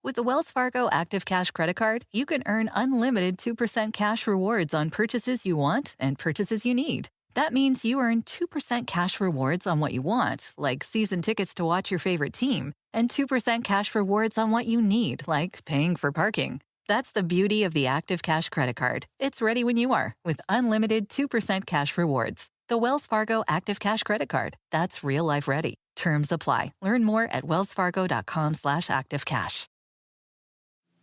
With the Wells Fargo Active Cash Credit Card, you can earn unlimited 2% cash rewards on purchases you want and purchases you need. That means you earn 2% cash rewards on what you want, like season tickets to watch your favorite team, and 2% cash rewards on what you need, like paying for parking. That's the beauty of the Active Cash Credit Card. It's ready when you are, with unlimited 2% cash rewards. The Wells Fargo Active Cash Credit Card. That's real life ready. Terms apply. Learn more at wellsfargo.com/activecash.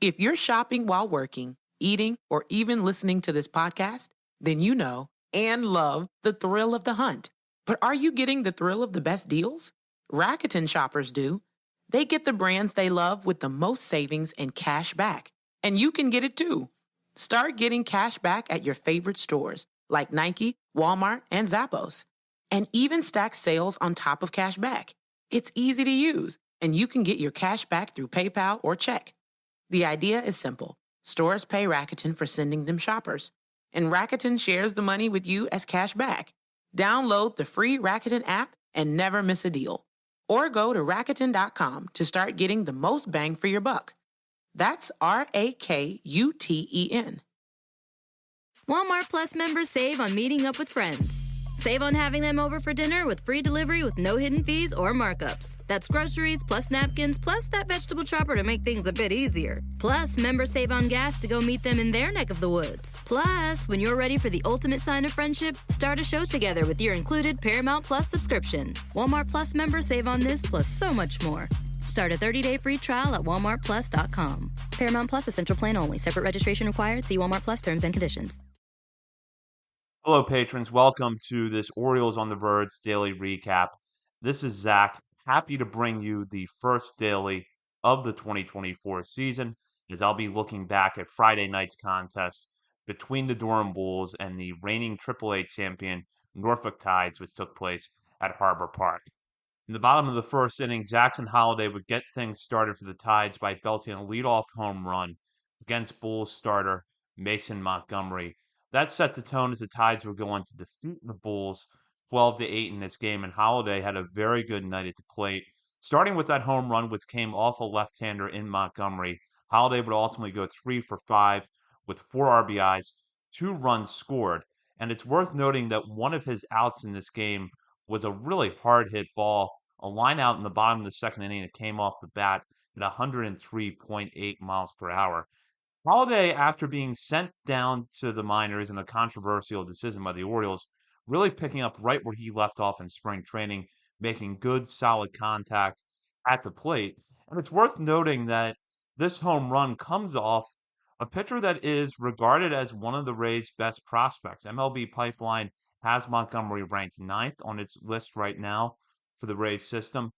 If you're shopping while working, eating, or even listening to this podcast, then you know and love the thrill of the hunt. But are you getting the thrill of the best deals? Rakuten shoppers do. They get the brands they love with the most savings and cash back. And you can get it too. Start getting cash back at your favorite stores like Nike, Walmart, and Zappos. And even stack sales on top of cash back. It's easy to use, and you can get your cash back through PayPal or check. The idea is simple. Stores pay Rakuten for sending them shoppers, and Rakuten shares the money with you as cash back. Download the free Rakuten app and never miss a deal. Or go to Rakuten.com to start getting the most bang for your buck. That's RAKUTEN. Walmart Plus members save on meeting up with friends. Save on having them over for dinner with free delivery with no hidden fees or markups. That's groceries, plus napkins, plus that vegetable chopper to make things a bit easier. Plus, members save on gas to go meet them in their neck of the woods. Plus, when you're ready for the ultimate sign of friendship, start a show together with your included Paramount Plus subscription. Walmart Plus members save on this plus so much more. Start a 30-day free trial at walmartplus.com. Paramount Plus Essential Plan only. Separate registration required. See Walmart Plus terms and conditions. Hello, patrons. Welcome to this Orioles on the Verge daily recap. This is Zach. Happy to bring you the first daily of the 2024 season, as I'll be looking back at Friday night's contest between the Durham Bulls and the reigning AAA champion Norfolk Tides, which took place at Harbor Park. In the bottom of the first inning, Jackson Holliday would get things started for the Tides by belting a leadoff home run against Bulls starter Mason Montgomery. That set the tone as the Tides were going to defeat the Bulls 12-8 in this game, and Holliday had a very good night at the plate. Starting with that home run, which came off a left-hander in Montgomery, Holliday would ultimately go 3 for 5 with 4 RBIs, 2 runs scored. And it's worth noting that one of his outs in this game was a really hard-hit ball, a line out in the bottom of the second inning that came off the bat at 103.8 miles per hour. Holliday, after being sent down to the minors in a controversial decision by the Orioles, really picking up right where he left off in spring training, making good, solid contact at the plate. And it's worth noting that this home run comes off a pitcher that is regarded as one of the Rays' best prospects. MLB Pipeline has Montgomery ranked ninth on its list right now for the Rays system.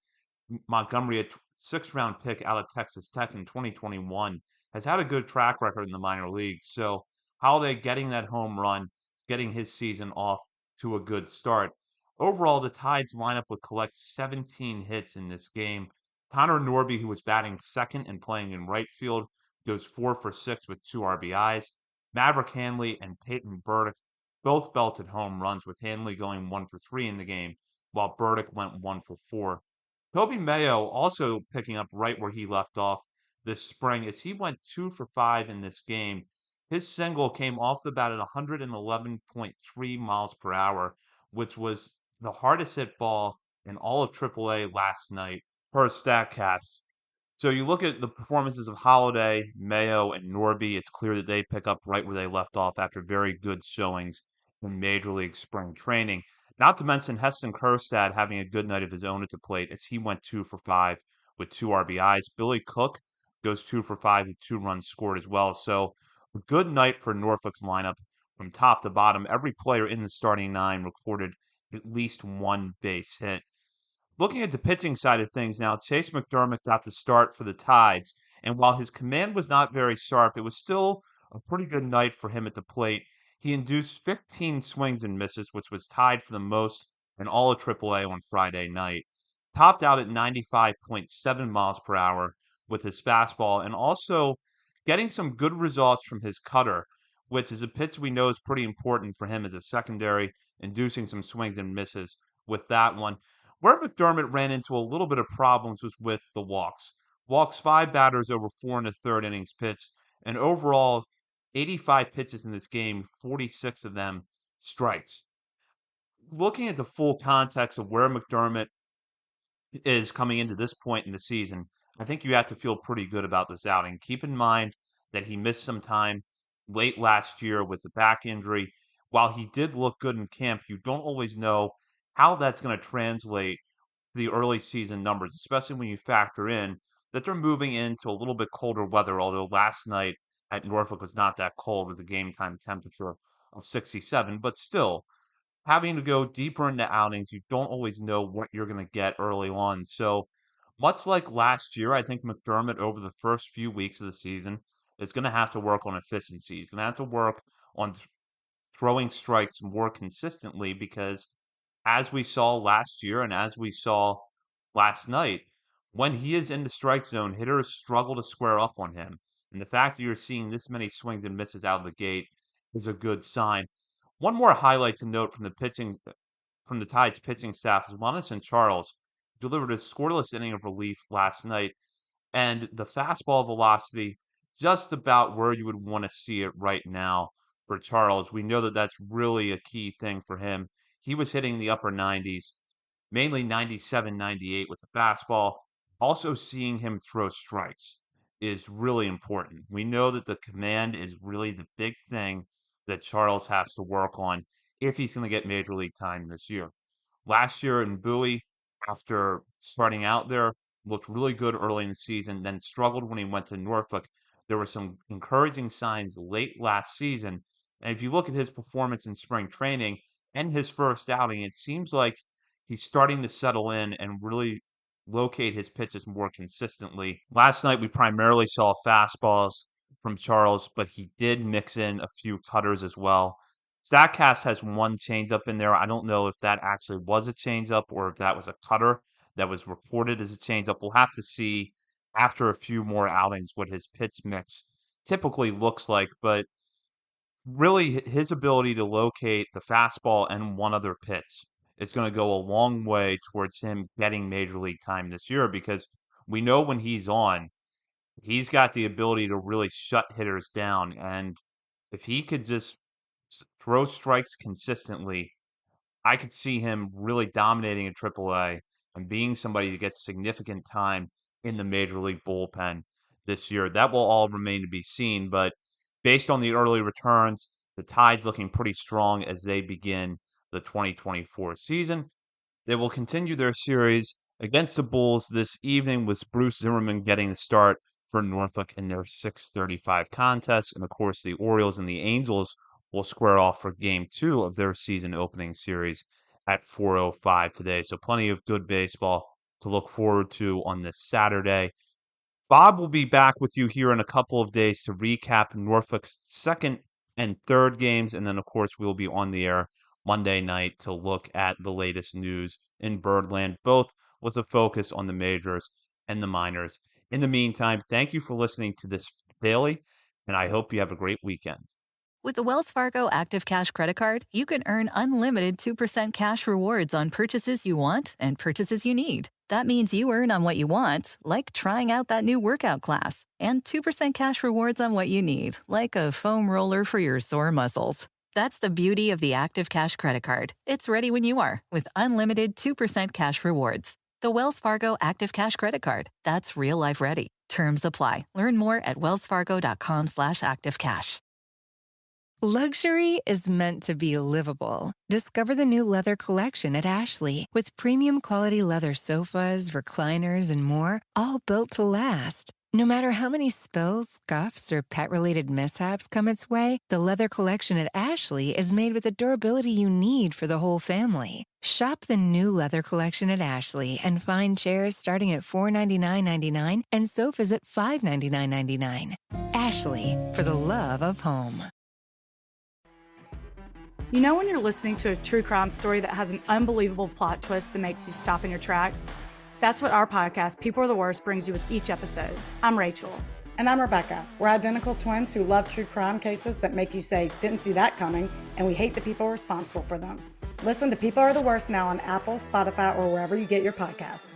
Montgomery, a sixth-round pick out of Texas Tech in 2021, has had a good track record in the minor leagues. So Holliday getting that home run, getting his season off to a good start. Overall, the Tides lineup would collect 17 hits in this game. Connor Norby, who was batting second and playing in right field, goes 4 for 6 with 2 RBIs. Maverick Hanley and Peyton Burdick both belted home runs, with Hanley going 1 for 3 in the game, while Burdick went 1 for 4. Toby Mayo also picking up right where he left off this spring, as he went 2 for 5 in this game. His single came off the bat at 111.3 miles per hour, which was the hardest hit ball in all of AAA last night per StatCast. So you look at the performances of Holliday, Mayo, and Norby, it's clear that they pick up right where they left off after very good showings in Major League spring training. Not to mention Heston Kjerstad having a good night of his own at the plate, as he went 2 for 5 with 2 RBIs. Billy Cook goes 2 for 5 with 2 runs scored as well. So a good night for Norfolk's lineup from top to bottom. Every player in the starting 9 recorded at least 1 base hit. Looking at the pitching side of things now, Chase McDermott got the start for the Tides, and while his command was not very sharp, it was still a pretty good night for him at the plate. He induced 15 swings and misses, which was tied for the most in all of AAA on Friday night. Topped out at 95.7 miles per hour with his fastball, and also getting some good results from his cutter, which is a pitch we know is pretty important for him as a secondary, inducing some swings and misses with that one. Where McDermott ran into a little bit of problems was with the walks. walks 5 batters over 4 in the third innings pitched, and overall 85 pitches in this game, 46 of them strikes. Looking at the full context of where McDermott is coming into this point in the season, I think you have to feel pretty good about this outing. Keep in mind that he missed some time late last year with the back injury. While he did look good in camp, you don't always know how that's going to translate to the early season numbers, especially when you factor in that they're moving into a little bit colder weather, although last night at Norfolk was not that cold with a game time temperature of 67, but still having to go deeper into outings, you don't always know what you're going to get early on. So, much like last year, I think McDermott over the first few weeks of the season is going to have to work on efficiency. He's going to have to work on throwing strikes more consistently because, as we saw last year and as we saw last night, when he is in the strike zone, hitters struggle to square up on him. And the fact that you're seeing this many swings and misses out of the gate is a good sign. One more highlight to note from the Tide's pitching staff is Madison Charles delivered a scoreless inning of relief last night, and the fastball velocity just about where you would want to see it right now for Charles. We know that that's really a key thing for him. He was hitting the upper 90s, mainly 97, 98 with the fastball. Also, seeing him throw strikes is really important. We know that the command is really the big thing that Charles has to work on if he's going to get major league time this year. Last year in Bowie, after starting out there, looked really good early in the season, then struggled when he went to Norfolk. There were some encouraging signs late last season. And if you look at his performance in spring training and his first outing, it seems like he's starting to settle in and really locate his pitches more consistently. Last night, we primarily saw fastballs from Charles, but he did mix in a few cutters as well. Statcast has one changeup in there. I don't know if that actually was a changeup or if that was a cutter that was reported as a changeup. We'll have to see after a few more outings what his pitch mix typically looks like. But really, his ability to locate the fastball and one other pitch is going to go a long way towards him getting major league time this year because we know when he's on, he's got the ability to really shut hitters down. And if he could just throw strikes consistently, I could see him really dominating in AAA and being somebody that gets significant time in the major league bullpen this year. That will all remain to be seen, but based on the early returns, the Tide's looking pretty strong as they begin the 2024 season. They will continue their series against the Bulls this evening with Bruce Zimmerman getting the start for Norfolk in their 6:35 contest. And of course, the Orioles and the Angels will square off for game 2 of their season opening series at 4:05 today. So plenty of good baseball to look forward to on this Saturday. Bob will be back with you here in a couple of days to recap Norfolk's second and third games. And then, of course, we'll be on the air Monday night to look at the latest news in Birdland, both with a focus on the majors and the minors. In the meantime, thank you for listening to this daily, and I hope you have a great weekend. With the Wells Fargo Active Cash Credit Card, you can earn unlimited 2% cash rewards on purchases you want and purchases you need. That means you earn on what you want, like trying out that new workout class, and 2% cash rewards on what you need, like a foam roller for your sore muscles. That's the beauty of the Active Cash Credit Card. It's ready when you are, with unlimited 2% cash rewards. The Wells Fargo Active Cash Credit Card. That's real life ready. Terms apply. Learn more at wellsfargo.com/activecash. Luxury is meant to be livable. Discover the new leather collection at Ashley with premium quality leather sofas, recliners, and more, all built to last. No matter how many spills, scuffs, or pet-related mishaps come its way, the leather collection at Ashley is made with the durability you need for the whole family. Shop the new leather collection at Ashley and find chairs starting at $499.99 and sofas at $599.99. Ashley, for the love of home. You know when you're listening to a true crime story that has an unbelievable plot twist that makes you stop in your tracks? That's what our podcast, People Are the Worst, brings you with each episode. I'm Rachel. And I'm Rebecca. We're identical twins who love true crime cases that make you say, didn't see that coming, and we hate the people responsible for them. Listen to People Are the Worst now on Apple, Spotify, or wherever you get your podcasts.